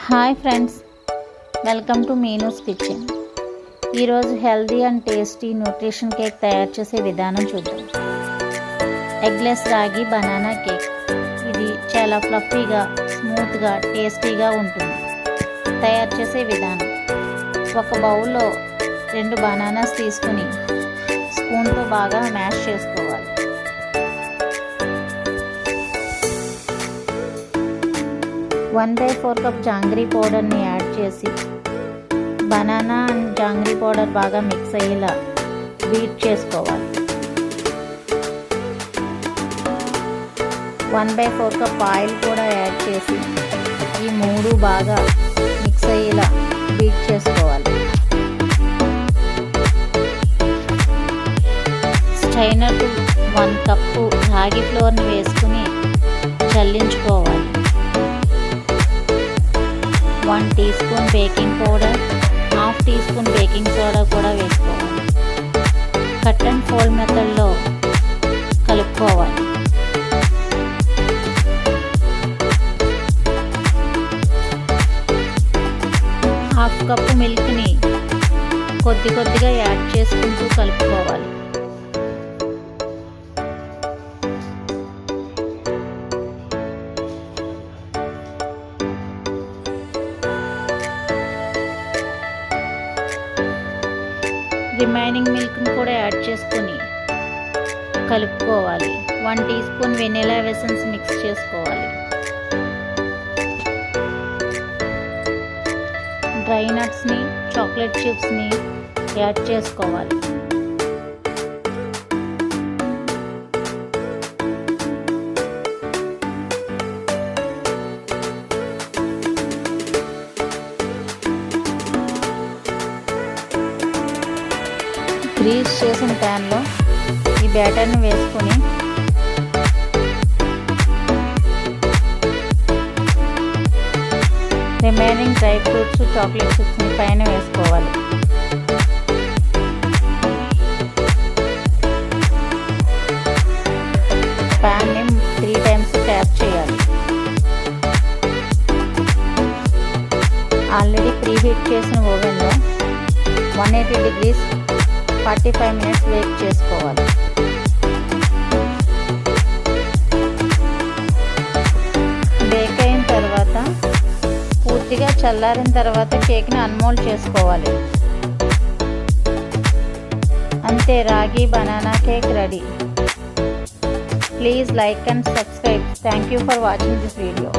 Hi friends, welcome to Meenu's kitchen. ఈరోజు healthy and tasty nutrition cake తయారు చేసే విధానం చూద్దాం. ఎగ్లెస్ రాగి బనానా కేక్. ఇది చాలా ఫ్లఫీగా, స్మూత్గా, టేస్టీగా ఉంటుంది. తయారు చేసే విధానం: ఒక బౌల్లో 2 బనానాస్ తీసుకుని స్పూన్తో బాగా మ్యాష్ చేసుకోవాలి. 1/4 కప్ జాంగ్రీ పౌడర్ని యాడ్ చేసి బనానా అండ్ జాంగ్రీ పౌడర్ బాగా మిక్స్ అయ్యేలా బీట్ చేసుకోవాలి. 1/4 కప్ ఆయిల్ కూడా యాడ్ చేసి ఈ 3 బాగా మిక్స్ అయ్యేలా బీట్ చేసుకోవాలి. స్ట్రైనర్కు 1 కప్పు రాగి ఫ్లోర్ని వేసుకుని చల్లించుకోవాలి. 1 teaspoon baking powder, 1/2 teaspoon baking soda కూడా వేసుకోవాలి. కట్ అండ్ ఫోల్డ్ మెథడ్లో కలుపుకోవాలి. హాఫ్ కప్పు మిల్క్ని కొద్దిగా యాడ్ చేసుకుంటూ కలుపుకోవాలి. రిమైనింగ్ మిల్క్ని కూడా యాడ్ చేసుకొని కలుపుకోవాలి. 1 teaspoon vanilla essence mix చేసుకోవాలి. డ్రై నట్స్ని, చాక్లెట్ చిప్స్ని యాడ్ చేసుకోవాలి. గ్రీస్ చేసిన ప్యాన్లో ఈ బ్యాటర్ని వేసుకొని రిమైనింగ్ డ్రై ఫ్రూట్స్, చాక్లెట్ చిప్స్ని పైన వేసుకోవాలి. ప్యాన్ని 3 టైమ్స్ ట్యాప్ చేయాలి. ఆల్రెడీ ప్రీహీట్ చేసిన ఓవెన్లో 180 డిగ్రీస్ 45 మినిట్స్ వేట్ చేసుకోవాలి. బేక్ అయిన తర్వాత పూర్తిగా చల్లారిన తర్వాత కేక్ని అన్మోల్డ్ చేసుకోవాలి. అంతే, రాగి banana cake ready. Please like and subscribe. Thank you for watching this video.